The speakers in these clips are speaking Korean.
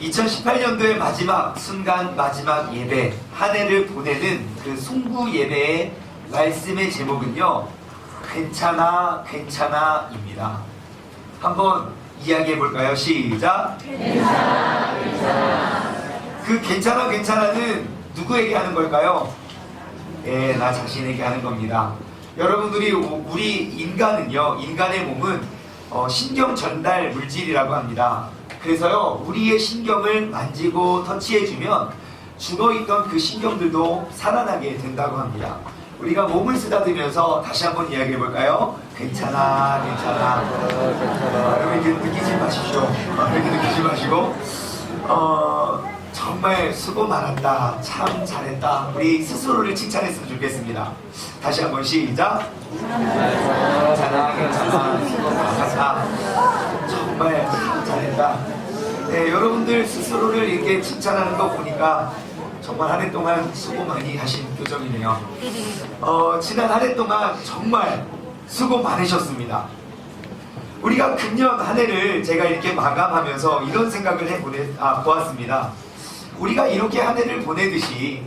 2018년도의 마지막 순간, 마지막 예배, 한 해를 보내는 그 송구 예배의 말씀의 제목은요, 괜찮아, 괜찮아입니다. 한번 이야기해 볼까요? 시작! 괜찮아, 괜찮아. 그 괜찮아, 괜찮아는 누구에게 하는 걸까요? 예, 나 자신에게 하는 겁니다. 여러분들이, 우리 인간은요, 인간의 몸은 신경 전달 물질이라고 합니다. 그래서요, 우리의 신경을 만지고 터치해주면 죽어있던 그 신경들도 살아나게 된다고 합니다. 우리가 몸을 쓰다듬으면서 다시 한번 이야기해 볼까요? 괜찮아, 괜찮아. 여러분 이렇게 느끼지 마십시오. 이렇게 느끼지 마시고, 정말 수고 많았다. 참 잘했다. 우리 스스로를 칭찬했으면 좋겠습니다. 다시 한번 시작. 괜찮아, 괜찮아. 수고 많았다. 정말 참 잘했다. 네, 여러분들 스스로를 이렇게 칭찬하는 거 보니까 정말 한 해 동안 수고 많이 하신 표정이네요. 지난 한 해 동안 정말 수고 많으셨습니다. 우리가 금년 한 해를 제가 이렇게 마감하면서 이런 생각을 보았습니다. 우리가 이렇게 한 해를 보내듯이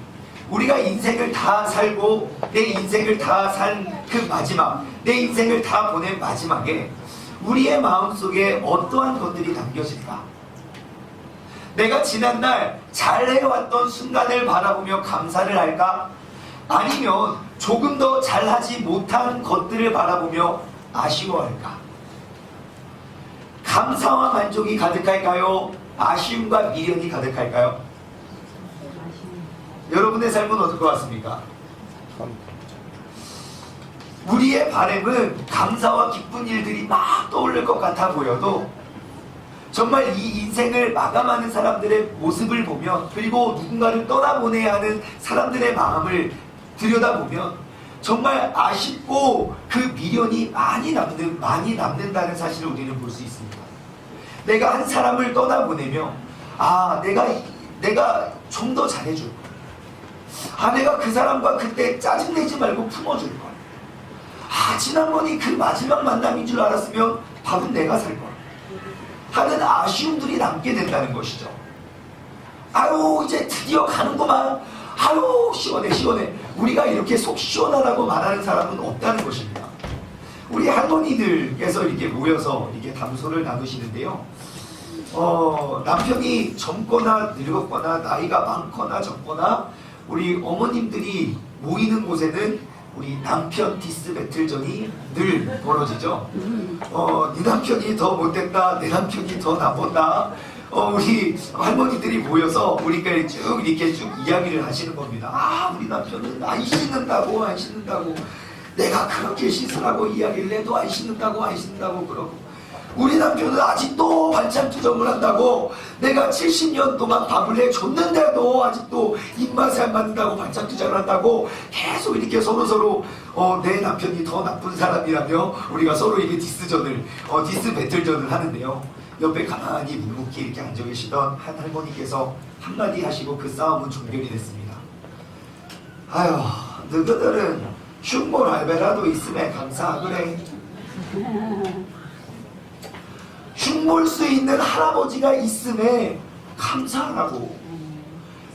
우리가 인생을 다 살고 내 인생을 다 산 그 마지막, 내 인생을 다 보낸 마지막에 우리의 마음속에 어떠한 것들이 담겨질까? 내가 지난날 잘해왔던 순간을 바라보며 감사를 할까? 아니면 조금 더 잘하지 못한 것들을 바라보며 아쉬워할까? 감사와 만족이 가득할까요? 아쉬움과 미련이 가득할까요? 여러분의 삶은 어떨 것 같습니까? 우리의 바람은 감사와 기쁜 일들이 막 떠오를 것 같아 보여도 정말 이 인생을 마감하는 사람들의 모습을 보면, 그리고 누군가를 떠나보내야 하는 사람들의 마음을 들여다보면 정말 아쉽고 그 미련이 많이 남는다는 사실을 우리는 볼 수 있습니다. 내가 한 사람을 떠나보내며 내가 좀 더 잘해줄 거야. 내가 그 사람과 그때 짜증내지 말고 품어줄 거야. 지난번이 그 마지막 만남인 줄 알았으면 밥은 내가 살 거야. 하는 아쉬움들이 남게 된다는 것이죠. 이제 드디어 가는구만. 시원해, 시원해. 우리가 이렇게 속 시원하다고 말하는 사람은 없다는 것입니다. 우리 할머니들께서 이렇게 모여서 이렇게 담소를 나누시는데요. 남편이 젊거나 늙었거나 나이가 많거나 적거나 우리 어머님들이 모이는 곳에는 우리 남편 디스 배틀전이 늘 벌어지죠. 네 남편이 더 못됐다, 내 남편이 더 나빴다. 우리 할머니들이 모여서 우리가 이렇게 쭉 이야기를 하시는 겁니다. 우리 남편은 안 씻는다고 내가 그렇게 씻으라고 이야기를 해도 안 씻는다고 그러고, 우리 남편은 아직도 반찬 투정을 한다고, 내가 70년 동안 밥을 해줬는데도 아직도 입맛에 안 맞는다고 반찬 투정을 한다고 계속 이렇게 서로 내 남편이 더 나쁜 사람이라며 우리가 서로 이게 디스 배틀전을 하는데요. 옆에 가만히 묵묵히 이렇게 앉아 계시던 한 할머니께서 한마디 하시고 그 싸움은 종결이 됐습니다. 너희들은 흉물 할배라도 있음에 감사하그래. 흉볼 수 있는 할아버지가 있음에 감사하라고.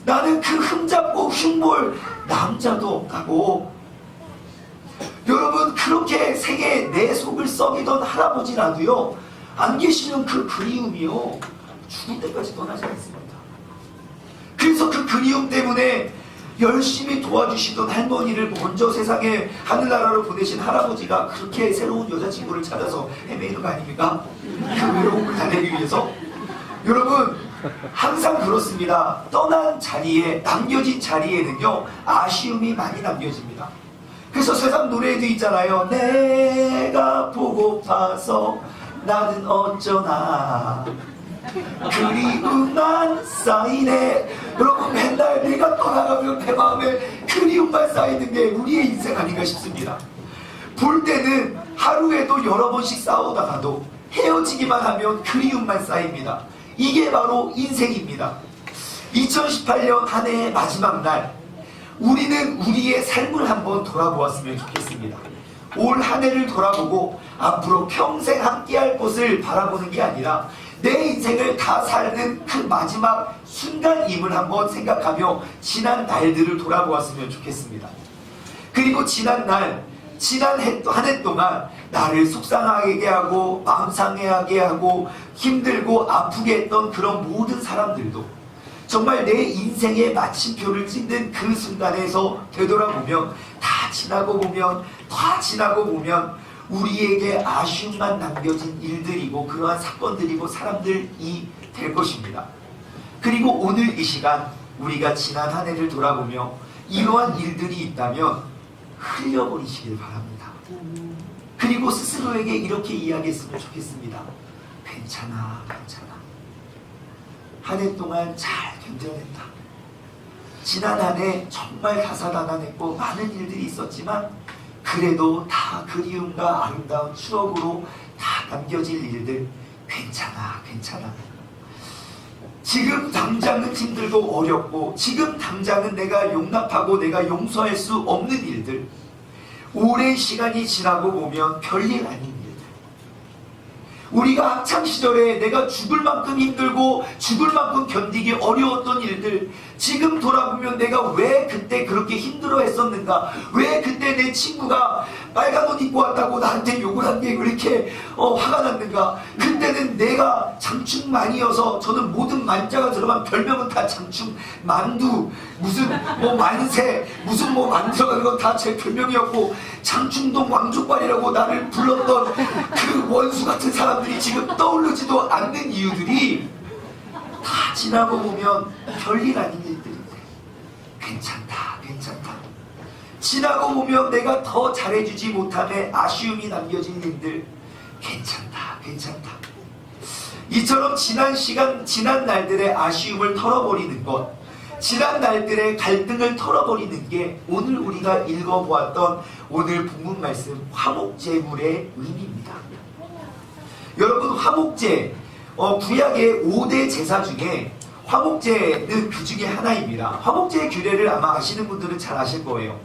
나는 그 흠잡고 흉볼 남자도 없다고. 여러분, 그렇게 생애 내 속을 썩이던 할아버지라도요, 안 계시는 그 그리움이요, 죽을 때까지 떠나지 않습니다. 그래서 그 그리움 때문에 열심히 도와주시던 할머니를 먼저 세상에 하늘나라로 보내신 할아버지가 그렇게 새로운 여자친구를 찾아서 헤매는 거 아닙니까? 그 외로움을 달래기 위해서. 여러분, 항상 그렇습니다. 떠난 자리에, 남겨진 자리에는요, 아쉬움이 많이 남겨집니다. 그래서 세상 노래에도 있잖아요. 내가 보고파서 나는 어쩌나 그리움만 쌓이네. 여러분, 맨날 내가 떠나가면 내 마음에 그리움만 쌓이는 게 우리의 인생 아닌가 싶습니다. 볼 때는 하루에도 여러 번씩 싸우다가도 헤어지기만 하면 그리움만 쌓입니다. 이게 바로 인생입니다. 2018년 한 해의 마지막 날, 우리는 우리의 삶을 한번 돌아보았으면 좋겠습니다. 올 한 해를 돌아보고 앞으로 평생 함께할 것을 바라보는 게 아니라 내 인생을 다 사는 그 마지막 순간임을 한번 생각하며 지난 날들을 돌아보았으면 좋겠습니다. 그리고 지난 한 해 동안 나를 속상하게 하고 마음 상해하게 하고 힘들고 아프게 했던 그런 모든 사람들도 정말 내 인생의 마침표를 찍는 그 순간에서 되돌아보면 다 지나고 보면 우리에게 아쉬움만 남겨진 일들이고 그러한 사건들이고 사람들이 될 것입니다. 그리고 오늘 이 시간 우리가 지난 한 해를 돌아보며 이러한 일들이 있다면 흘려버리시길 바랍니다. 그리고 스스로에게 이렇게 이야기했으면 좋겠습니다. 괜찮아. 한 해 동안 잘 견뎌냈다. 지난 한 해 정말 다사다난했고 많은 일들이 있었지만 그래도 다 그리움과 아름다운 추억으로 다 남겨질 일들. 괜찮아. 지금 당장은 힘들고 어렵고 지금 당장은 내가 용납하고 내가 용서할 수 없는 일들, 오랜 시간이 지나고 보면 별일 아닌 일들, 우리가 학창시절에 내가 죽을 만큼 힘들고 죽을 만큼 견디기 어려웠던 일들, 지금 돌아보면 내가 왜 그때 그렇게 힘들어 했었는가, 왜 그때 내 친구가 빨간 옷 입고 왔다고 나한테 욕을 한 게 그렇게 화가 났는가, 그때는 내가 장충만이어서, 저는 모든 만자가 들어간 별명은 다 장충, 만두, 무슨 만세, 무슨 만들어가는 건 다 제 별명이었고, 장충동 왕족발이라고 나를 불렀던 그 원수 같은 사람들이 지금 떠오르지도 않는 이유들이 다 지나고 보면 별일 아닌 일들인데 괜찮다. 지나고 보면 내가 더 잘해주지 못함에 아쉬움이 남겨진 일들, 괜찮다. 이처럼 지난 날들의 아쉬움을 털어버리는 것, 지난 날들의 갈등을 털어버리는 게 오늘 우리가 읽어보았던 오늘 본문 말씀 화목제물의 의미입니다. 여러분, 화목제, 구약의 5대 제사 중에 화목제는 그 중에 하나입니다. 화목제의 규례를 아마 아시는 분들은 잘 아실 거예요.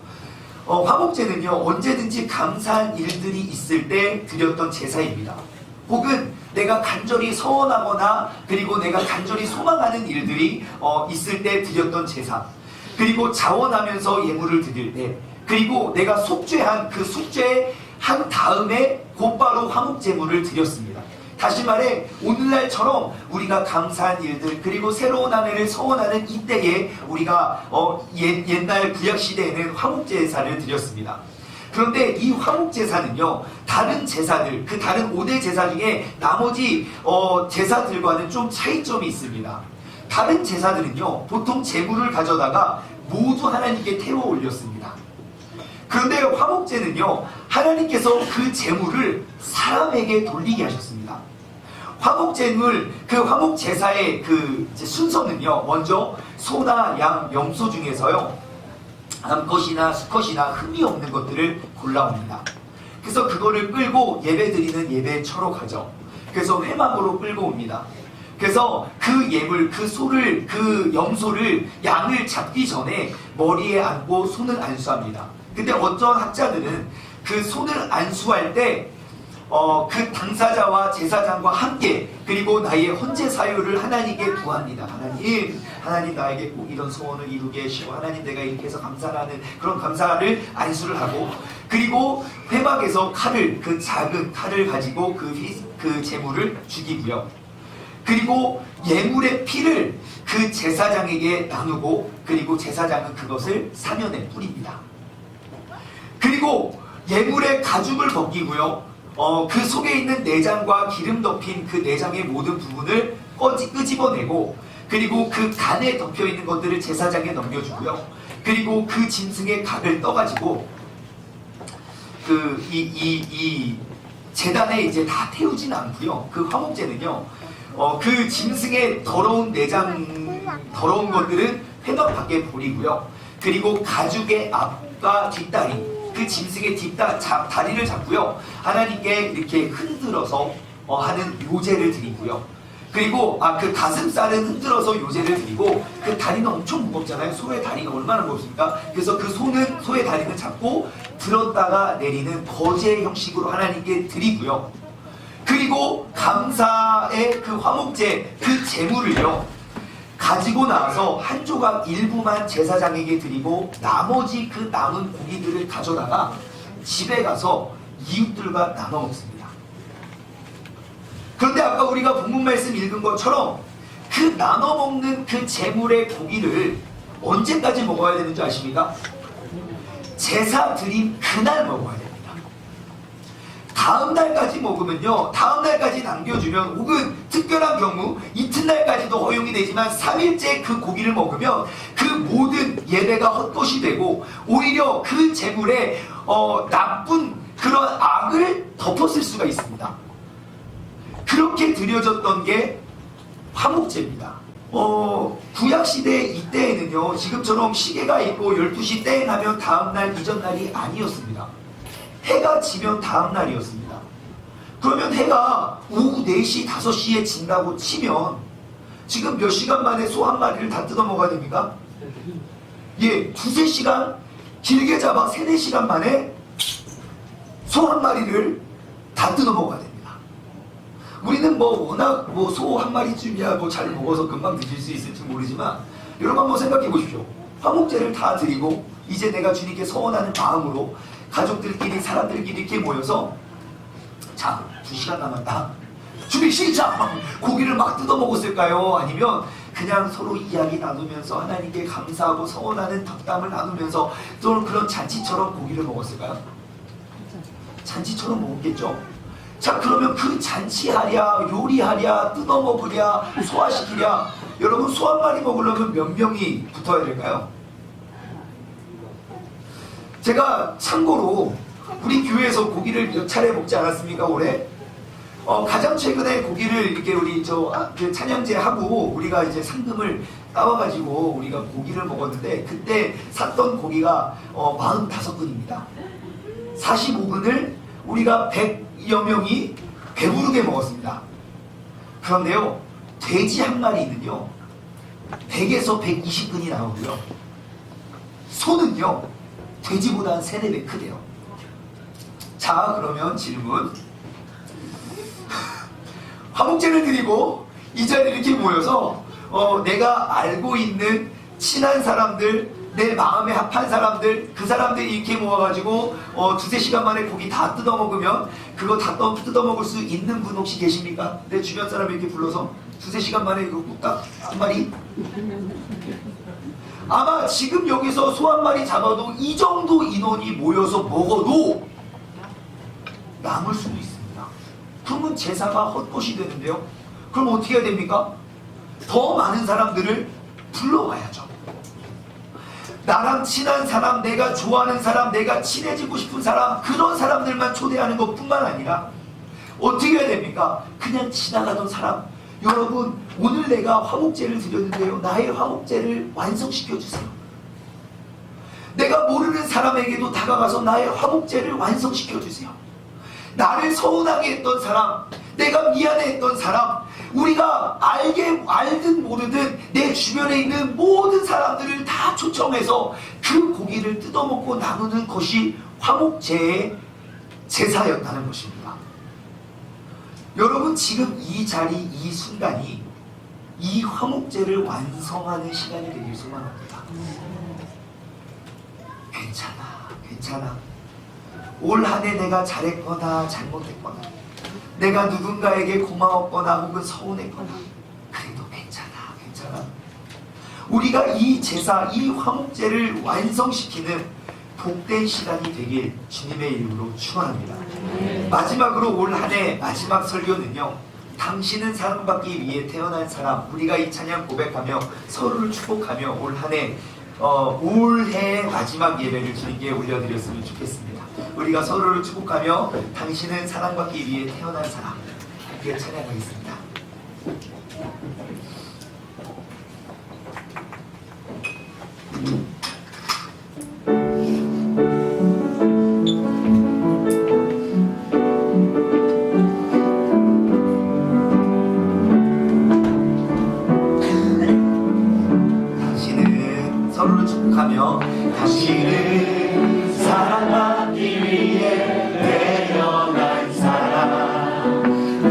화목제는요, 언제든지 감사한 일들이 있을 때 드렸던 제사입니다. 혹은 내가 간절히 서원하거나 그리고 내가 간절히 소망하는 일들이 있을 때 드렸던 제사, 그리고 자원하면서 예물을 드릴 때, 그리고 내가 속죄한 그 속죄한 다음에 곧바로 화목제물을 드렸습니다. 다시 말해 오늘날처럼 우리가 감사한 일들, 그리고 새로운 한 해를 서원하는 이때에 우리가 옛날 구약시대에는 화목제사를 드렸습니다. 그런데 이 화목제사는요, 다른 제사들, 그 다른 5대 제사 중에 나머지 제사들과는 좀 차이점이 있습니다. 다른 제사들은요, 보통 제물을 가져다가 모두 하나님께 태워 올렸습니다. 그런데 화목제는요, 하나님께서 그 제물을 사람에게 돌리게 하셨습니다. 화목제물, 그 화목제사의 그 순서는요, 먼저 소나 양, 염소 중에서요, 암컷이나 수컷이나 흠이 없는 것들을 골라옵니다. 그래서 그거를 끌고 예배드리는 예배처로 가죠. 그래서 회막으로 끌고 옵니다. 그래서 그 예물, 그 소를, 그 염소를, 양을 잡기 전에 머리에 안고 손을 안수합니다. 근데 어떤 학자들은 그 손을 안수할 때 그 당사자와 제사장과 함께, 그리고 나의 헌재 사유를 하나님께 구합니다. 하나님 나에게 꼭 이런 소원을 이루게 하시고, 하나님 내가 이렇게 해서 감사하는 그런 감사를 안수를 하고, 그리고 회막에서 칼을, 그 작은 칼을 가지고 그 제물을 죽이고요. 그리고 예물의 피를 그 제사장에게 나누고, 그리고 제사장은 그것을 사면에 뿌립니다. 그리고 예물의 가죽을 벗기고요, 그 속에 있는 내장과 기름 덮인 그 내장의 모든 부분을 끄집어내고, 그리고 그 간에 덮여있는 것들을 제사장에 넘겨주고요. 그리고 그 짐승의 각을 떠가지고 이 제단에 이제 다 태우진 않고요. 그 화목제는요, 그 짐승의 더러운 내장, 더러운 것들은 회막 밖에 버리고요. 그리고 가죽의 앞과 뒷다리, 그 짐승의 다리를 잡고요, 하나님께 이렇게 흔들어서 하는 요제를 드리고요. 그리고 그 가슴살은 흔들어서 요제를 드리고, 그 다리는 엄청 무겁잖아요. 소의 다리가 얼마나 무겁습니까? 그래서 그 소의 다리는 잡고 들었다가 내리는 거제 형식으로 하나님께 드리고요. 그리고 감사의 그 화목제, 그 제물을요 가지고 나서 한 조각 일부만 제사장에게 드리고 나머지 그 남은 고기들을 가져다가 집에 가서 이웃들과 나눠 먹습니다. 그런데 아까 우리가 본문 말씀 읽은 것처럼 그 나눠 먹는 그 제물의 고기를 언제까지 먹어야 되는지 아십니까? 제사 드린 그날 먹어야 됩니다. 다음 날까지 먹으면요, 다음 날까지 남겨주면, 혹은 특별한 경우 이튿날까지도 허용이 되지만 3일째 그 고기를 먹으면 그 모든 예배가 헛것이 되고 오히려 그 제물에 나쁜 그런 악을 덮었을 수가 있습니다. 그렇게 드려졌던 게 화목제입니다. 구약시대 이때에는요, 지금처럼 시계가 있고 12시 땡 하면 다음날 이전날이 아니었습니다. 해가 지면 다음날이었습니다. 그러면 해가 오후 4시, 5시에 진다고 치면 지금 몇 시간 만에 소 한 마리를 다 뜯어 먹어야 됩니까? 예, 2-3시간, 길게 잡아 3-4시간 만에 소 한 마리를 다 뜯어 먹어야 됩니다. 우리는 워낙 소 한 마리쯤이야 잘 먹어서 금방 드실 수 있을지 모르지만, 여러분 한번 생각해 보십시오. 화목제를 다 드리고 이제 내가 주님께 서원하는 마음으로 가족들끼리, 사람들끼리 이렇게 모여서, 자, 2시간 남았다, 준비 시작! 고기를 막 뜯어 먹었을까요? 아니면 그냥 서로 이야기 나누면서 하나님께 감사하고 서원하는 덕담을 나누면서 또는 그런 잔치처럼 고기를 먹었을까요? 잔치처럼 먹었겠죠. 자, 그러면 그 잔치하랴, 요리하랴, 뜯어 먹으랴, 소화시키랴, 여러분 소 한 마리 먹으려면 몇 명이 붙어야 될까요? 제가 참고로 우리 교회에서 고기를 몇 차례 먹지 않았습니까, 올해? 가장 최근에 고기를 이렇게 우리 그 찬양제 하고 우리가 이제 상금을 따와가지고 우리가 고기를 먹었는데, 그때 샀던 고기가 45근입니다. 45근을 우리가 100여 명이 배부르게 먹었습니다. 그런데요, 돼지 한 마리는요 100에서 120근이 나오고요, 소는요 돼지보다 한 3-4배 크대요. 자, 그러면 질문. 화목제를 드리고 이 자리에 이렇게 모여서 내가 알고 있는 친한 사람들, 내 마음에 합한 사람들, 그 사람들이 이렇게 모아가지고 2-3시간 만에 고기 다 뜯어먹으면 그거 다 뜯어먹을 수 있는 분 혹시 계십니까? 내 주변 사람 이렇게 불러서 2-3시간 만에 이거 뚝딱 한 마리? 아마 지금 여기서 소 한 마리 잡아도 이 정도 인원이 모여서 먹어도 남을 수도 있습니다. 그러면 제사가 헛것이 되는데요. 그럼 어떻게 해야 됩니까? 더 많은 사람들을 불러와야죠. 나랑 친한 사람, 내가 좋아하는 사람, 내가 친해지고 싶은 사람, 그런 사람들만 초대하는 것뿐만 아니라 어떻게 해야 됩니까? 그냥 지나가던 사람, 여러분 오늘 내가 화목제를 드렸는데요, 나의 화목제를 완성시켜주세요. 내가 모르는 사람에게도 다가가서 나의 화목제를 완성시켜주세요. 나를 서운하게 했던 사람, 내가 미안해했던 사람, 우리가 알든 모르든 내 주변에 있는 모든 사람들을 다 초청해서 그 고기를 뜯어먹고 나누는 것이 화목제의 제사였다는 것입니다. 여러분 지금 이 자리, 이 순간이 이 화목제를 완성하는 시간이 되길 소망합니다. 괜찮아. 올 한 해 내가 잘했거나 잘못했거나, 내가 누군가에게 고마웠거나 혹은 서운했거나, 그래도 괜찮아. 우리가 이 제사, 이 화목제를 완성시키는 복된 시간이 되길 주님의 이름으로 축원합니다. 마지막으로 올 한 해 마지막 설교는요, 당신은 사랑받기 위해 태어난 사람, 우리가 이 찬양 고백하며 서로를 축복하며 올 한 해 올해의 마지막 예배를 주님께 올려드렸으면 좋겠습니다. 우리가 서로를 축복하며 당신은 사랑받기 위해 태어난 사람, 함께 찬양하겠습니다. 서로를 축복하며 당신은 사랑받기 위해 태어난 사람,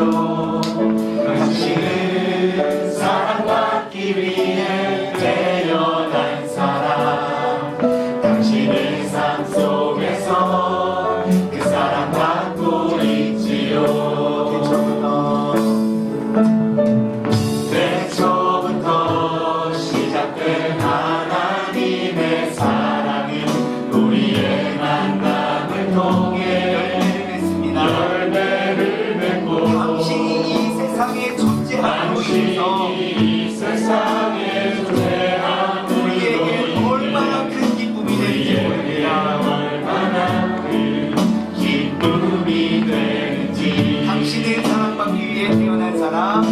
있지요. 당신은 사랑받기 위해 태어난 사람. 당신의 삶 속에서 그 사랑받고 있지요. 태초부터 시작된 하나님의 사랑은 우리의 만남을 통해 열매를 맺고 당신이 이 세상에 존재함으로 인해서 우리에게 얼마나 큰 기쁨이 되는지 모릅니다. 얼마나 큰 기쁨이 되는지. 당신의 사랑받기 위해 태어난 사람.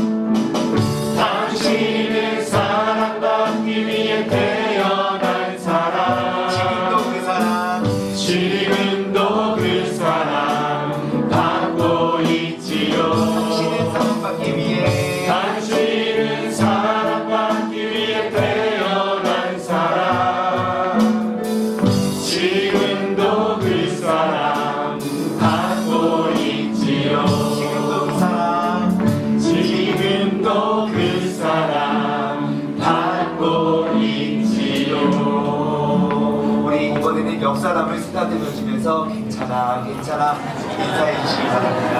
당신은 사랑받기 위해 태어난 사람. 지금도 그 사람. 지금도 그 사람 받고 있지요. 당신은 사랑받기 위해. 당신은 사랑받기 위해 태어난 사람. 지금도 그 사람 받고 있지요. 지금도 그 사람. 지금도 그 사람 받고 있지요. 우리 이번에는 옆 사람을 쓰다듬어 주면서 괜찮아 괜찮아 인사해 주시기 바랍니다.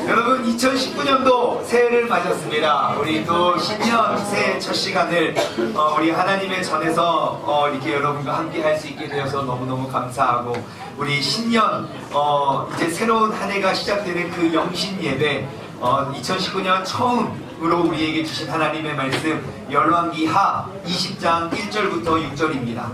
여러분 2019년도 새해를 맞았습니다. 우리 또 신년 새해 첫 시간을 우리 하나님의 전에서 이렇게 여러분과 함께 할 수 있게 되어서 너무너무 감사하고, 우리 신년 이제 새로운 한 해가 시작되는 그 영신 예배 2019년 처음으로 우리에게 주신 하나님의 말씀 열왕기하 20장 1절부터 6절입니다.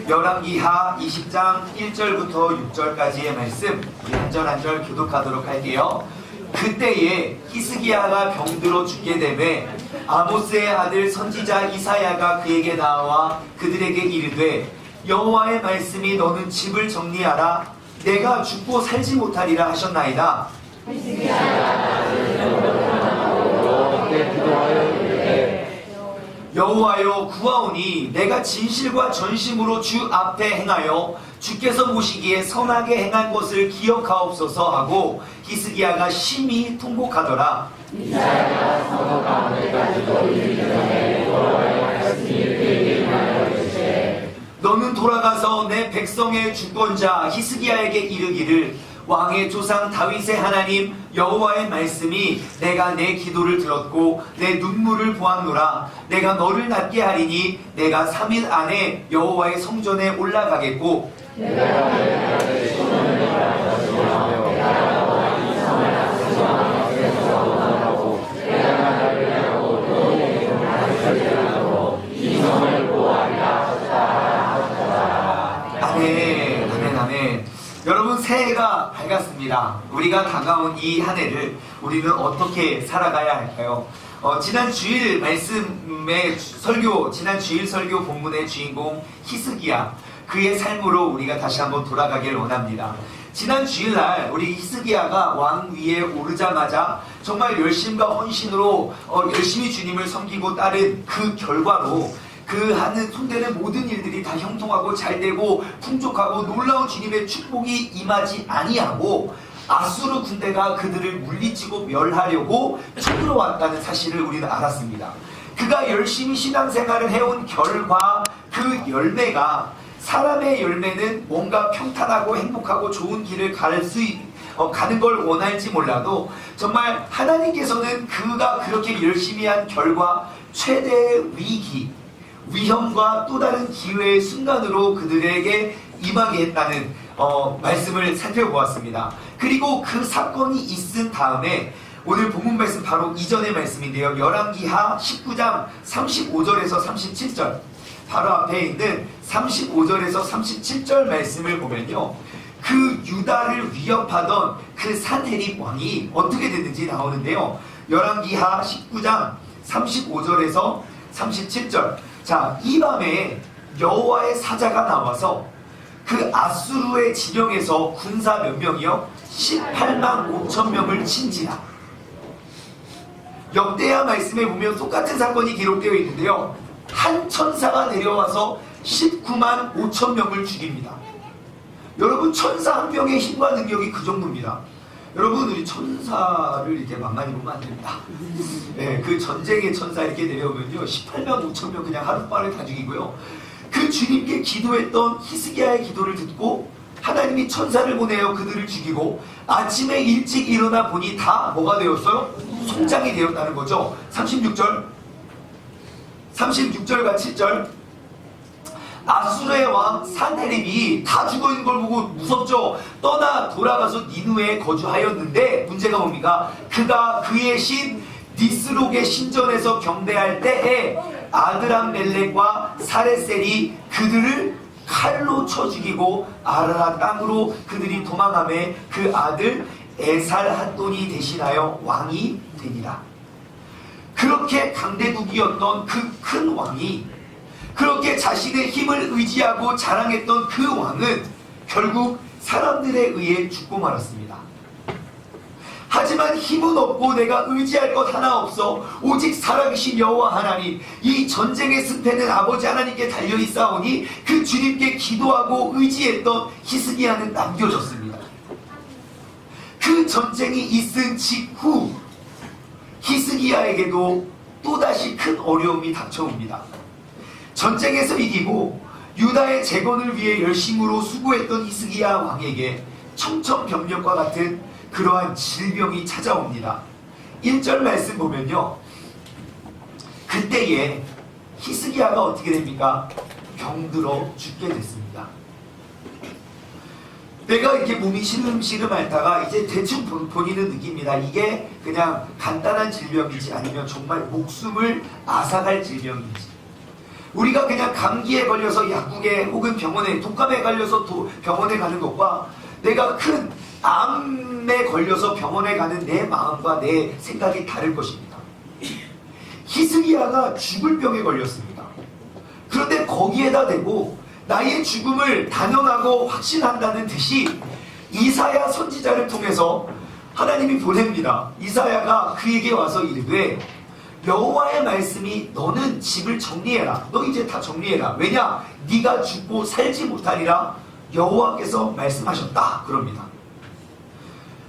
열왕기하 20장 1절부터 6절까지의 말씀 한 절 한 절 교독하도록 할게요. 그때에 히스기야가 병들어 죽게 되매 아모스의 아들 선지자 이사야가 그에게 나와 그들에게 이르되 여호와의 말씀이 너는 집을 정리하라. 내가 죽고 살지 못하리라 하셨나이다. 여호와여 구하오니 내가 진실과 전심으로 주 앞에 행하여 주께서 보시기에 선하게 행한 것을 기억하옵소서 하고 히스기야가 심히 통곡하더라. 너는 돌아가서 내 백성의 주권자 히스기야에게 이르기를 왕의 조상 다윗의 하나님 여호와의 말씀이 내가 내 기도를 들었고 내 눈물을 보았노라. 내가 너를 낫게 하리니 내가 3일 안에 여호와의 성전에 올라가겠고 아멘, 아멘, 아멘. 여러분 새해가 밝았습니다. 우리가 다가온 이 한 해를 우리는 어떻게 살아가야 할까요? 지난 주일 말씀의 설교, 지난 주일 설교 본문의 주인공 히스기야, 그의 삶으로 우리가 다시 한번 돌아가길 원합니다. 지난 주일날 우리 히스기야가 왕 위에 오르자마자 정말 열심과 헌신으로 열심히 주님을 섬기고 따른 그 결과로 그 하는 손대는 모든 일들이 다 형통하고 잘되고 풍족하고 놀라운 주님의 축복이 임하지 아니하고 아수르 군대가 그들을 물리치고 멸하려고 쳐들어왔다는 사실을 우리는 알았습니다. 그가 열심히 신앙생활을 해온 결과 그 열매가, 사람의 열매는 뭔가 평탄하고 행복하고 좋은 길을 가는 걸 원할지 몰라도 정말 하나님께서는 그가 그렇게 열심히 한 결과 최대의 위험과 또 다른 기회의 순간으로 그들에게 임하게 했다는 말씀을 살펴보았습니다. 그리고 그 사건이 있은 다음에 오늘 본문 말씀 바로 이전의 말씀인데요. 열왕기하 19장 35절에서 37절, 바로 앞에 있는 35절에서 37절 말씀을 보면요, 그 유다를 위협하던 그 산헤립 왕이 어떻게 됐는지 나오는데요. 열왕기하 19장 35절에서 37절. 자, 이 밤에 여호와의 사자가 나와서 그 아수르의 진영에서 군사 몇 명이요? 18만 5천 명을 친지라. 역대하 말씀에 보면 똑같은 사건이 기록되어 있는데요, 한 천사가 내려와서 19만 5천 명을 죽입니다. 여러분, 천사 한 명의 힘과 능력이 그 정도입니다. 여러분, 우리 천사를 이렇게 만만히 보면 안 됩니다. 네, 그 전쟁의 천사 이렇게 내려오면요, 18만 5천 명 그냥 하룻밤에 다 죽이고요. 그 주님께 기도했던 히스기야의 기도를 듣고 하나님이 천사를 보내어 그들을 죽이고 아침에 일찍 일어나 보니 다 뭐가 되었어요? 송장이 되었다는 거죠. 36절과 7절. 아수르의 왕 산헤립이 다 죽어있는 걸 보고 무섭죠. 돌아가서 니누에 거주하였는데 문제가 뭡니까? 그가 그의 신 니스록의 신전에서 경배할 때에 아드람멜렉과 사레셀이 그들을 칼로 쳐 죽이고 아라라 땅으로 그들이 도망하며 그 아들 에살핫돈이 대신하여 왕이 되니라. 그렇게 강대국이었던 그 큰 왕이, 그렇게 자신의 힘을 의지하고 자랑했던 그 왕은 결국 사람들에 의해 죽고 말았습니다. 하지만 힘은 없고 내가 의지할 것 하나 없어 오직 살아계신 여호와 하나님, 이 전쟁의 승패는 아버지 하나님께 달려있사오니 그 주님께 기도하고 의지했던 히스기야는 남겨졌습니다. 그 전쟁이 있은 직후 히스기야에게도 또다시 큰 어려움이 닥쳐옵니다. 전쟁에서 이기고 유다의 재건을 위해 열심으로 수고했던 히스기야 왕에게 청천벽력과 같은 그러한 질병이 찾아옵니다. 1절 말씀 보면요, 그때에 히스기야가 어떻게 됩니까? 병들어 죽게 됐습니다. 내가 이렇게 몸이 시름시름 앓다가 이제 대충 본인은 느낍니다. 이게 그냥 간단한 질병인지 아니면 정말 목숨을 앗아갈 질병인지. 우리가 그냥 감기에 걸려서 약국에 혹은 병원에, 독감에 걸려서 병원에 가는 것과 내가 큰 암에 걸려서 병원에 가는 내 마음과 내 생각이 다를 것입니다. 히스기야가 죽을 병에 걸렸습니다. 그런데 거기에다 대고 나의 죽음을 단언하고 확신한다는 듯이 이사야 선지자를 통해서 하나님이 보냅니다. 이사야가 그에게 와서 이르되 여호와의 말씀이 너는 집을 정리해라. 너 이제 다 정리해라. 왜냐? 네가 죽고 살지 못하리라 여호와께서 말씀하셨다. 그럽니다.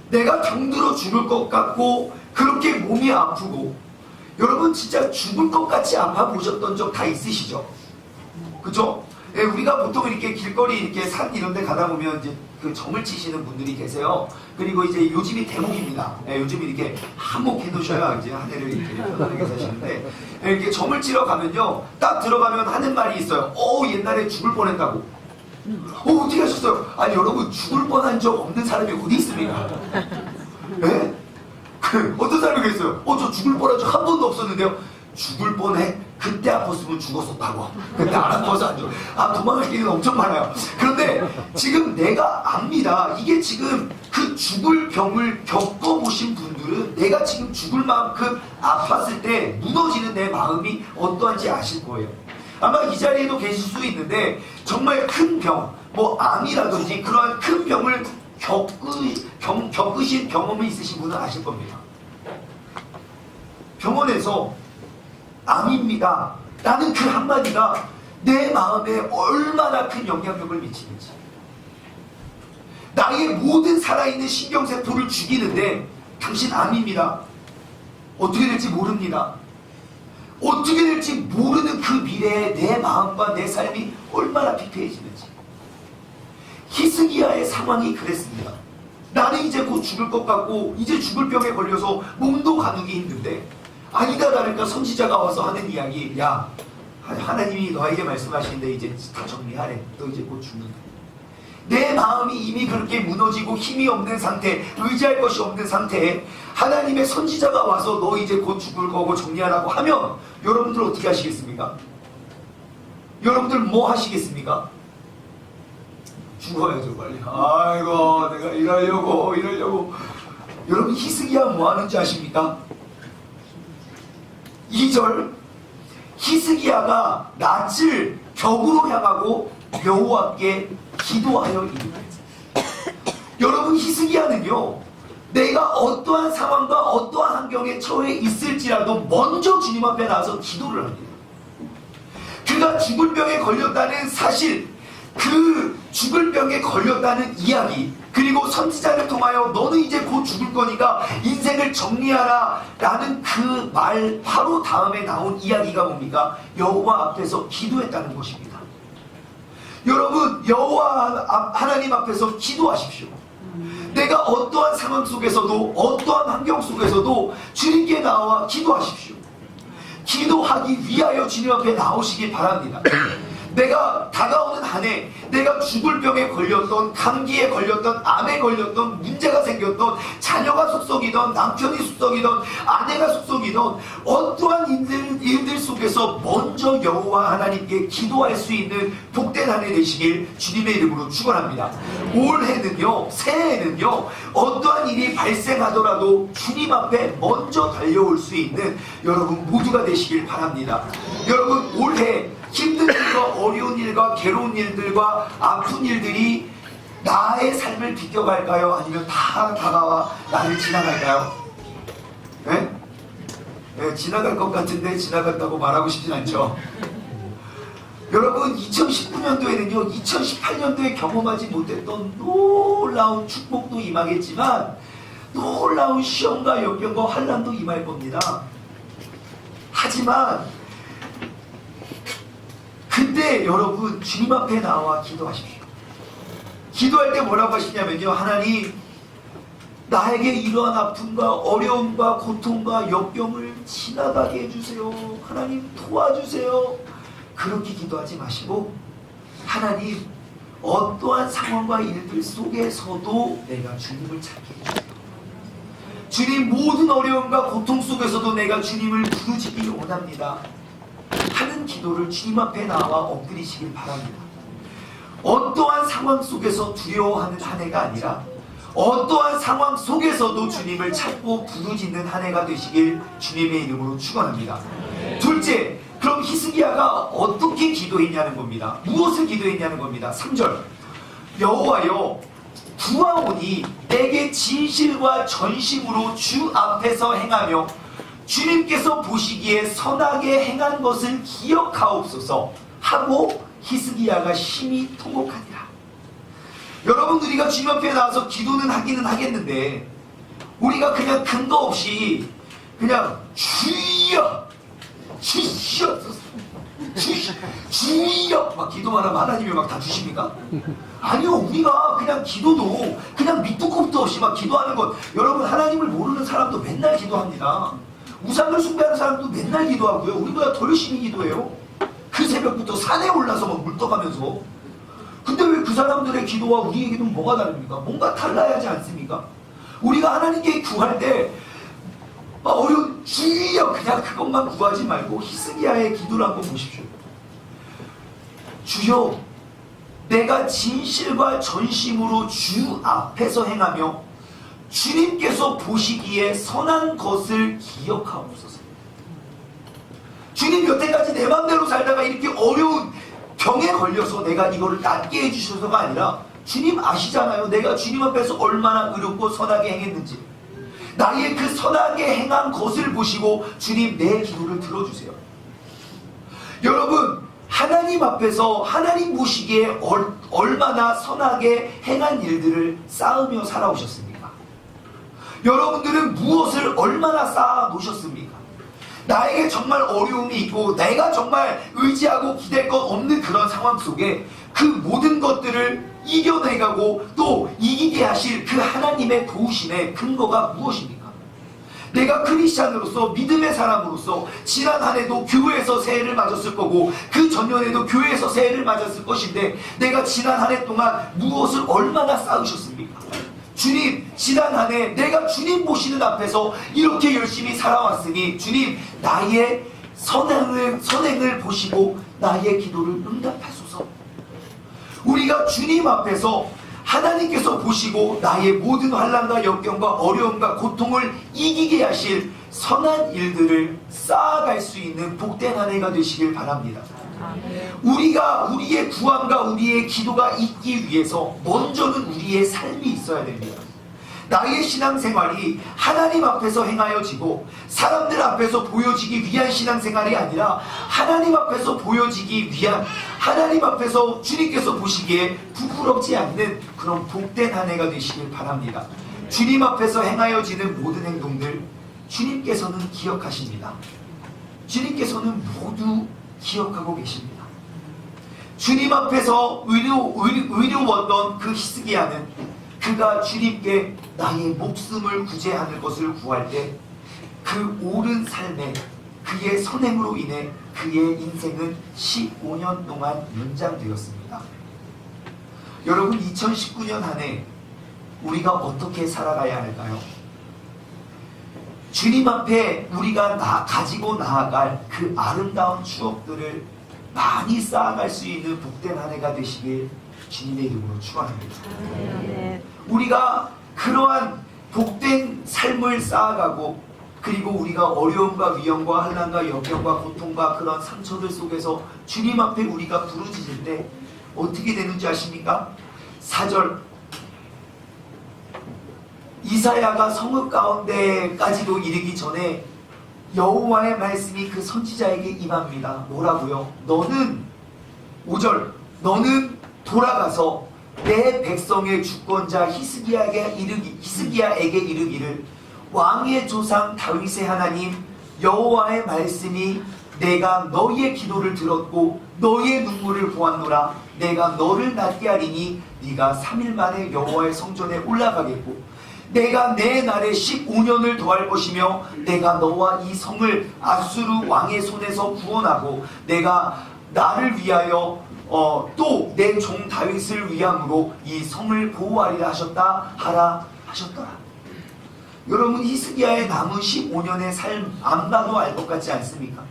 내가 병들어 죽을 것 같고 그렇게 몸이 아프고, 여러분 진짜 죽을 것 같이 아파 보셨던 적 다 있으시죠? 그죠? 예, 우리가 보통 이렇게 길거리 이렇게 산 이런 데 가다 보면 이제 그 점을 치시는 분들이 계세요. 그리고 이제 요즘이 대목입니다. 예, 요즘 이렇게 한몫 해놓으셔야 이제 한 해를 이렇게 편안하게 사시는데, 예, 이렇게 점을 치러 가면요, 딱 들어가면 하는 말이 있어요. 옛날에 죽을 뻔했다고. 어떻게 하셨어요? 아니 여러분, 죽을 뻔한 적 없는 사람이 어디 있습니까? 예? 어떤 사람이 그랬어요. 저 죽을 뻔한 적 한 번도 없었는데요. 죽을 뻔해? 그때 아팠으면 죽었었다고. 그때 안 아파서 안 죽어. 도망갈 길은 엄청 많아요. 그런데 지금 내가 압니다. 이게 지금 그 죽을 병을 겪어보신 분들은 내가 지금 죽을 만큼 아팠을 때 무너지는 내 마음이 어떠한지 아실 거예요. 아마 이 자리에도 계실 수 있는데 정말 큰 병, 뭐 암이라든지 그러한 큰 병을 겪으신 경험이 있으신 분은 아실 겁니다. 병원에서 암입니다 라는 그 한마디가 내 마음에 얼마나 큰 영향력을 미치는지, 나의 모든 살아있는 신경세포를 죽이는데 당신 암입니다, 어떻게 될지 모릅니다, 어떻게 될지 모르는 그 미래에 내 마음과 내 삶이 얼마나 피폐해지는지. 히스기야의 상황이 그랬습니다. 나는 이제 곧 죽을 것 같고 이제 죽을 병에 걸려서 몸도 가누기 힘든데, 아니다 다를까 선지자가 와서 하는 이야기, 야 하나님이 너에게 말씀하시는데 이제 다 정리하래. 너 이제 곧 죽는다. 내 마음이 이미 그렇게 무너지고 힘이 없는 상태, 의지할 것이 없는 상태에 하나님의 선지자가 와서 너 이제 곧 죽을 거고 정리하라고 하면 여러분들 어떻게 하시겠습니까? 여러분들 뭐 하시겠습니까? 죽어야죠 빨리. 아이고 내가 이러려고. 여러분 히스기야 뭐 하는지 아십니까? 2절, 히스기야가 낯을 벽으로 향하고 여호와께 기도하여 이르되. 여러분 히스기야는요, 내가 어떠한 상황과 어떠한 환경에 처해 있을지라도 먼저 주님 앞에 나와서 기도를 합니다. 그가 죽을 병에 걸렸다는 사실, 그 죽을 병에 걸렸다는 이야기, 그리고 선지자를 통하여 너는 이제 곧 죽을 거니까 인생을 정리하라 라는 그 말 바로 다음에 나온 이야기가 뭡니까? 여호와 앞에서 기도했다는 것입니다. 여러분 여호와 하나님 앞에서 기도하십시오. 내가 어떠한 상황 속에서도 어떠한 환경 속에서도 주님께 나와 기도하십시오. 기도하기 위하여 주님 앞에 나오시기 바랍니다. 내가 다가오는 한 해, 내가 죽을 병에 걸렸던, 감기에 걸렸던, 암에 걸렸던, 문제가 생겼던, 자녀가 속썩이던, 남편이 속썩이던, 아내가 속썩이던 어떠한 일들 속에서 먼저 여호와 하나님께 기도할 수 있는 복된 한 해 되시길 주님의 이름으로 축원합니다. 올해는요, 새해에는요, 어떠한 일이 발생하더라도 주님 앞에 먼저 달려올 수 있는 여러분 모두가 되시길 바랍니다. 여러분 올해 힘든 일과 어려운 일과 괴로운 일들과 아픈 일들이 나의 삶을 비껴갈까요? 아니면 다 다가와 나를 지나갈까요? 네? 네, 지나갈 것 같은데 지나갔다고 말하고 싶진 않죠. 여러분 2019년도에는요 2018년도에 경험하지 못했던 놀라운 축복도 임하겠지만 놀라운 시험과 역경과 환난도 임할 겁니다. 하지만 그때 여러분 주님 앞에 나와 기도하십시오. 기도할 때 뭐라고 하시냐면요, 하나님 나에게 이러한 아픔과 어려움과 고통과 역경을 지나가게 해주세요. 하나님 도와주세요. 그렇게 기도하지 마시고, 하나님 어떠한 상황과 일들 속에서도 내가 주님을 찾게 해주세요. 주님 모든 어려움과 고통 속에서도 내가 주님을 부르짖기를 원합니다 하는 기도를 주님 앞에 나와 엎드리시길 바랍니다. 어떠한 상황 속에서 두려워하는 한 해가 아니라 어떠한 상황 속에서도 주님을 찾고 부르짖는 한 해가 되시길 주님의 이름으로 축원합니다. 둘째, 그럼 히스기야가 어떻게 기도했냐는 겁니다. 무엇을 기도했냐는 겁니다. 3절, 여호와여 구하오니 내게 진실과 전심으로 주 앞에서 행하며 주님께서 보시기에 선하게 행한 것을 기억하옵소서 하고 히스기야가 심히 통곡하니라. 여러분, 우리가 주님 앞에 나와서 기도는 하기는 하겠는데 우리가 그냥 근거 없이 그냥 주여 주여 막 기도만 하면 하나님이 막 다 주십니까? 아니요. 우리가 그냥 기도도 그냥 밑도 끝도 없이 막 기도하는 것, 여러분, 하나님을 모르는 사람도 맨날 기도합니다. 우상을 숭배하는 사람도 맨날 기도하고요. 우리보다 더 열심히 기도해요. 그 새벽부터 산에 올라서 막 물떠가면서. 근데 왜 그 사람들의 기도와 우리의 기도는 뭐가 다릅니까? 뭔가 달라야 하지 않습니까? 우리가 하나님께 구할 때 어려운 주여 그냥 그것만 구하지 말고 히스기야의 기도를 한번 보십시오. 주여, 내가 진실과 전심으로 주 앞에서 행하며 주님께서 보시기에 선한 것을 기억하옵소서. 주님, 여태까지 내 맘대로 살다가 이렇게 어려운 병에 걸려서 내가 이거를 낫게 해주셔서가 아니라 주님 아시잖아요. 내가 주님 앞에서 얼마나 의롭고 선하게 행했는지. 나의 그 선하게 행한 것을 보시고 주님, 내 기도를 들어주세요. 여러분, 하나님 앞에서 하나님 보시기에 얼마나 선하게 행한 일들을 쌓으며 살아오셨습니까? 여러분들은 무엇을 얼마나 쌓아 놓으셨습니까? 나에게 정말 어려움이 있고 내가 정말 의지하고 기댈 것 없는 그런 상황 속에 그 모든 것들을 이겨내가고 또 이기게 하실 그 하나님의 도우심의 근거가 무엇입니까? 내가 크리스찬으로서, 믿음의 사람으로서 지난 한 해도 교회에서 새해를 맞았을 거고 그 전년에도 교회에서 새해를 맞았을 것인데 내가 지난 한 해 동안 무엇을 얼마나 쌓으셨습니까? 주님, 지난 한 해 내가 주님 보시는 앞에서 이렇게 열심히 살아왔으니 주님, 나의 선행을 보시고 나의 기도를 응답하소서. 우리가 주님 앞에서 하나님께서 보시고 나의 모든 환난과 역경과 어려움과 고통을 이기게 하실 선한 일들을 쌓아갈 수 있는 복된 한 해가 되시길 바랍니다. 우리가 우리의 구함과 우리의 기도가 있기 위해서 먼저는 우리의 삶이 있어야 됩니다. 나의 신앙생활이 하나님 앞에서 행하여지고 사람들 앞에서 보여지기 위한 신앙생활이 아니라 하나님 앞에서 보여지기 위한, 하나님 앞에서 주님께서 보시기에 부끄럽지 않는 그런 복된 한 해가 되시길 바랍니다. 주님 앞에서 행하여지는 모든 행동들 주님께서는 기억하십니다. 주님께서는 모두 기억하고 계십니다. 주님 앞에서 의로웠던 그 히스기야는 그가 주님께 나의 목숨을 구제하는 것을 구할 때 그 옳은 삶에 그의 선행으로 인해 그의 인생은 15년 동안 연장되었습니다. 여러분, 2019년 한 해 우리가 어떻게 살아가야 할까요? 주님 앞에 우리가 가지고 나아갈 그 아름다운 추억들을 많이 쌓아갈 수 있는 복된 한 해가 되시길 주님의 이름으로 축원합니다. 우리가 그러한 복된 삶을 쌓아가고 그리고 우리가 어려움과 위험과 환난과 역경과 고통과 그런 상처들 속에서 주님 앞에 우리가 부르짖을 때 어떻게 되는지 아십니까? 4절, 이사야가 성읍 가운데까지도 이르기 전에 여호와의 말씀이 그 선지자에게 임합니다. 뭐라고요? 너는 5절, 너는 돌아가서 내 백성의 주권자 히스기야에게 이르기를 왕의 조상 다윗의 하나님 여호와의 말씀이 내가 너희의 기도를 들었고 너희의 눈물을 보았노라. 내가 너를 낫게 하리니 네가 3일 만에 여호와의 성전에 올라가겠고 내가 내 날에 15년을 더할 것이며 내가 너와 이 성을 아수르 왕의 손에서 구원하고 내가 나를 위하여 또 내 종 다윗을 위함으로 이 성을 보호하리라 하셨더라. 여러분, 히스기야의 남은 15년의 삶 안 봐도 알 것 같지 않습니까?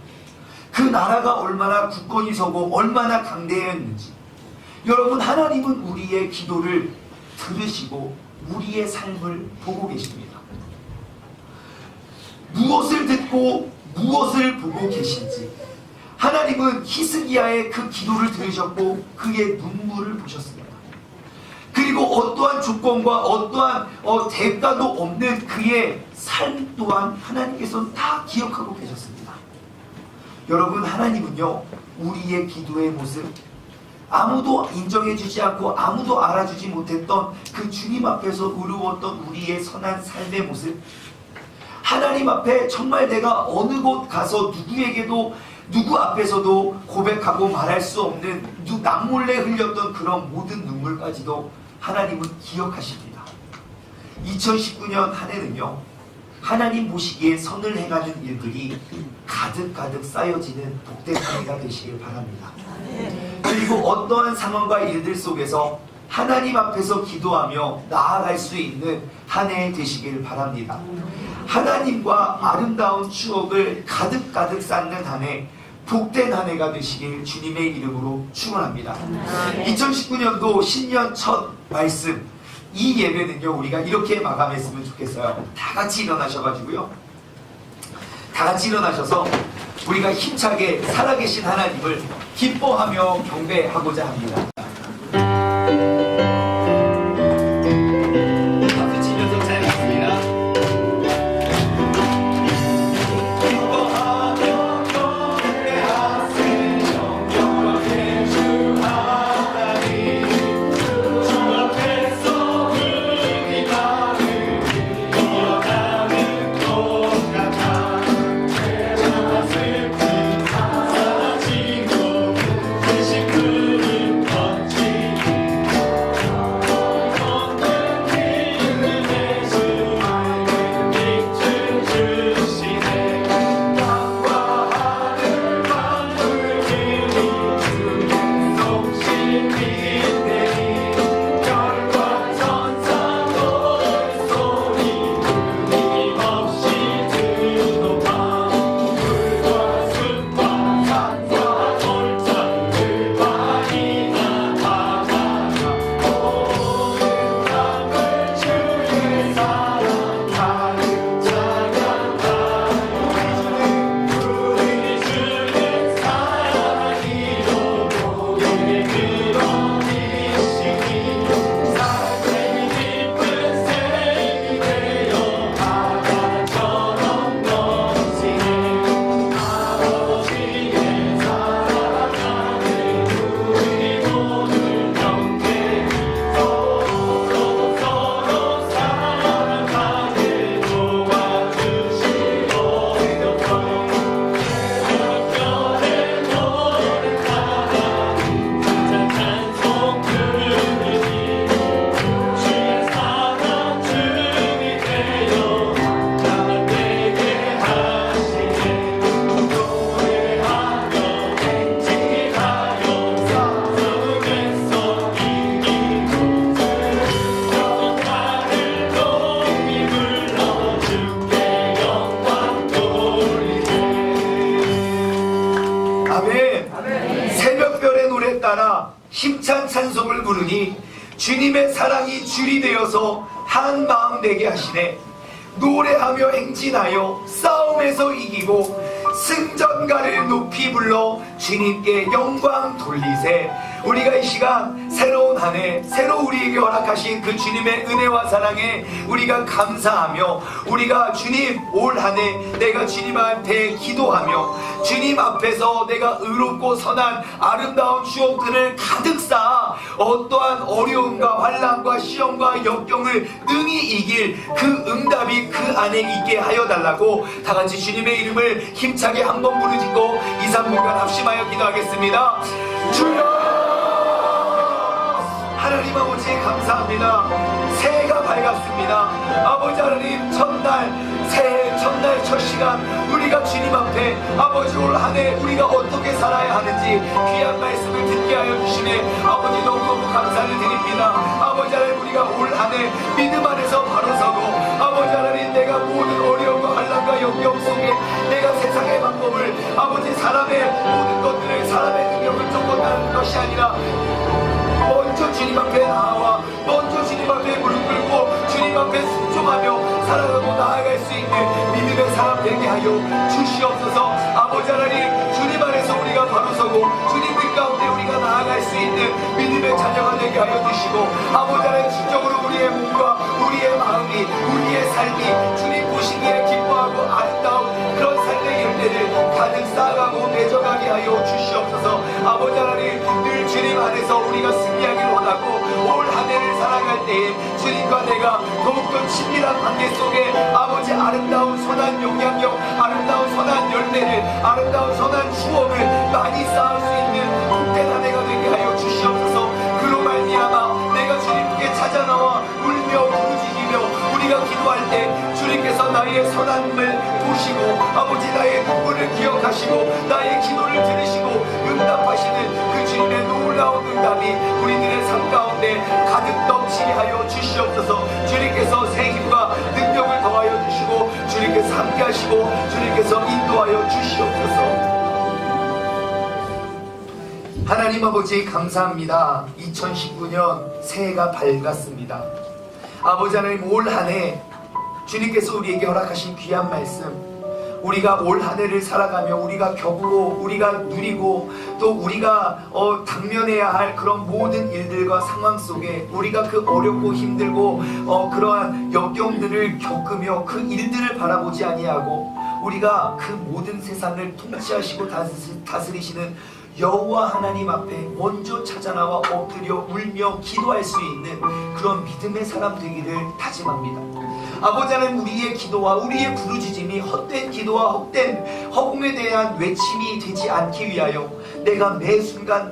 그 나라가 얼마나 굳건히 서고 얼마나 강대했는지. 여러분, 하나님은 우리의 기도를 들으시고 우리의 삶을 보고 계십니다. 무엇을 듣고 무엇을 보고 계신지 하나님은 히스기야의 그 기도를 들으셨고 그의 눈물을 보셨습니다. 그리고 그리고 어떠한 조건과 어떠한 대가도 없는 그의 삶 또한 하나님께서는 다 기억하고 계셨습니다. 여러분, 하나님은요, 우리의 기도의 모습, 아무도 인정해주지 않고 아무도 알아주지 못했던 그 주님 앞에서 의로웠던 우리의 선한 삶의 모습, 하나님 앞에 정말 내가 어느 곳 가서 누구에게도 누구 앞에서도 고백하고 말할 수 없는 남몰래 흘렸던 그런 모든 눈물까지도 하나님은 기억하십니다. 2019년 한 해는요, 하나님 보시기에 선을 행하는 일들이 가득가득 쌓여지는 복된 한 해가 되시길 바랍니다. 그리고 어떠한 상황과 일들 속에서 하나님 앞에서 기도하며 나아갈 수 있는 한 해 되시길 바랍니다. 하나님과 아름다운 추억을 가득가득 쌓는 한 해, 복된 한 해가 되시길 주님의 이름으로 축원합니다. 2019년도 신년 첫 말씀, 이 예배는요, 우리가 이렇게 마감했으면 좋겠어요. 다 같이 일어나셔가지고요, 다 같이 일어나셔서 우리가 힘차게 살아계신 하나님을 기뻐하며 경배하고자 합니다. 박수 치면서 찬양합니다. 기뻐하며 경배하세 영광의 주 하나님, 주 앞에서 우리 마음을 이어가는 것 같아. 죄와 슬픔 사라지고 그 심금은 번지고 없는 믿음의 주를 빛을 주시네. 땅과 하늘 만물 그리 주 속신이네. 별과 천사 노래 소리 끊임없이 드높아. 물과 숲과 산과 돌장들 많이 나타나가 온 땅을 주의 사랑 가득 찬양하라. 우리 주는 사랑이로 우리의 그러니시니 삶의 깊은 샘이 되어 바다처럼 넘치네. 아버지의 사랑 안에 우리 모두 경계, 서로 사랑하게 도와주시고 새벽별의 노래하라. 찬송 부르니 주의 사랑 주이 되어 나되게 하시네. 노래하며 행진하여 사슴에서 이기고 영광을 높이 불러 주께 영광 돌리세. 아멘. 새벽별의 노래 따라 힘찬 찬송을 부르니 주님의 사랑이 줄이 되어서 한 마음 되게 하시네. 노래하며 행진하여 싸움에서 이기고 승전가를 높이 불러 주님께 영광 돌리세. 우리가 이 시간 새로운 한 해, 새로 우리에게 허락하신 그 주님의 은혜와 사랑에 우리가 감사하며, 우리가 주님 올 한 해 내가 주님한테 기도하며 주님 앞에서 내가 의롭고 선한 아름다운 추억들을 가득 쌓아 어떠한 어려움과 환난과 시험과 역경을 능히 이길 그 응답이 그 안에 있게 하여 달라고 다 같이 주님의 이름을 힘차게 한번 부르짖고 2, 3분간 합심하여 기도하겠습니다. 주여, 하나님 아버지 감사합니다. 새해가 밝았습니다. 아버지 하나님, 새해 첫날 첫 시간 우리가 주님 앞에 아버지 올 한 해 우리가 어떻게 살아야 하는지 귀한 말씀을 듣게 하여 주시네. 아버지 너무너무 감사를 드립니다. 아버지 하나님, 우리가 올 한 해 믿음 안에서 바로 서고 아버지 하나님, 내가 모든 어려움과 환난과 역경 속에 내가 세상의 방법을 아버지 사람의 모든 것들을 사람의 능력을 쫓고따르는 것이 아니라 먼저 주님 앞에 나와 먼저 주님 앞에 무릎 꿇고 주님 주님 앞에 순종하며 살아가고 나아갈 수 있는 믿음의 사람 되게 하여 주시옵소서. 아버지 하나님, 주님 안에서 우리가 바로 서고 주님 뜻 가운데 우리가 나아갈 수 있는 믿음의 자녀가 되게 하여 주시고, 아버지 하나님, 진정으로 우리의 몸과 우리의 마음이, 우리의 삶이 주님 보시기에 기뻐하고 아름다운 그런 삶의 열매를 가득 쌓아가고 맺어가게 하여 주시옵소서. 아버지 하나님, 늘 주님 안에서 우리가 승리하길 원하고 올 한 해를 살아갈 때에 주님과 내가 더욱더 친밀한 관계 속에 아버지 아름다운 선한 영향력, 아름다운 선한 열매를, 아름다운 선한 추억을 많이 쌓을 수 있는 복된 한 해가 되게 하여 주시옵소서. 그로 말미암아 내가 주님께 찾아 나와 울며 부르짖으며 우리가 기도할 때 주님께서 나의 선함을 보시고 아버지 나의 눈물을 기억하시고 나의 기도를 들으시고 응답하시는 그 주님의 놀라운 응답이 우리들의 삶 가운데 가득 넘치게 하여 주시옵소서. 주님께서 새 힘과 능력을 더하여 주시고 주님께서 함께 하시고 주님께서 인도하여 주시옵소서. 하나님 아버지 감사합니다. 2019년 새해가 밝았습니다. 아버지 하나님, 올 한 해 주님께서 우리에게 허락하신 귀한 말씀, 우리가 올 한 해를 살아가며 우리가 겪고 우리가 누리고 또 우리가 당면해야 할 그런 모든 일들과 상황 속에 우리가 그 어렵고 힘들고 그러한 역경들을 겪으며 그 일들을 바라보지 아니하고 우리가 그 모든 세상을 통치하시고 다스리시는 여호와 하나님 앞에 먼저 찾아나와 엎드려 울며 기도할 수 있는 그런 믿음의 사람 되기를 다짐합니다. 아버지 하나님, 우리의 기도와 우리의 부르짖음이 헛된 기도와 헛된 허공에 대한 외침이 되지 않기 위하여 내가 매 순간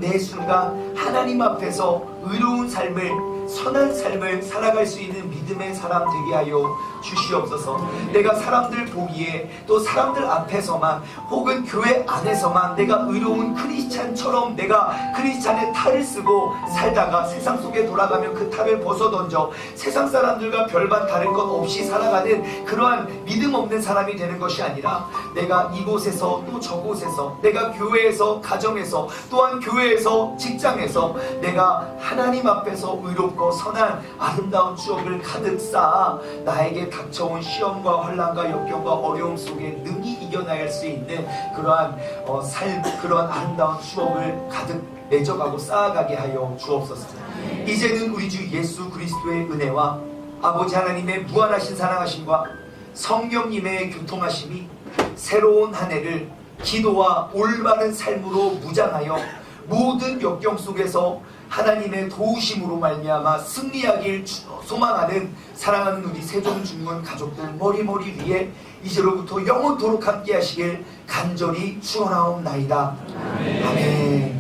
하나님 앞에서 의로운 삶을, 선한 삶을 살아갈 수 있는 믿음의 사람 되게 하여 주시옵소서. 내가 사람들 보기에 또 사람들 앞에서만 혹은 교회 안에서만 내가 의로운 크리스찬처럼 내가 크리스찬의 탈을 쓰고 살다가 세상 속에 돌아가면 그 탈을 벗어던져 세상 사람들과 별반 다를 것 없이 살아가는 그러한 믿음 없는 사람이 되는 것이 아니라 내가 이곳에서 또 저곳에서, 내가 교회에서, 가정에서, 또한 교회에서, 직장에서 내가 하나님 앞에서 의롭고 선한 아름다운 추억을 가득 쌓아 나에게 닥쳐온 시험과 환난과 역경과 어려움 속에 능히 이겨나갈 수 있는 그러한 삶, 그러한 아름다운 추억을 가득 맺어가고 쌓아가게 하여 주옵소서. 이제는 우리 주 예수 그리스도의 은혜와 아버지 하나님의 무한하신 사랑하심과 성령님의 교통하심이 새로운 한 해를 기도와 올바른 삶으로 무장하여 모든 역경 속에서 하나님의 도우심으로 말미암아 승리하길 소망하는 사랑하는 우리 세종중문 가족들 머리머리 위에 이제로부터 영원토록 함께 하시길 간절히 축원하옵나이다. 아멘.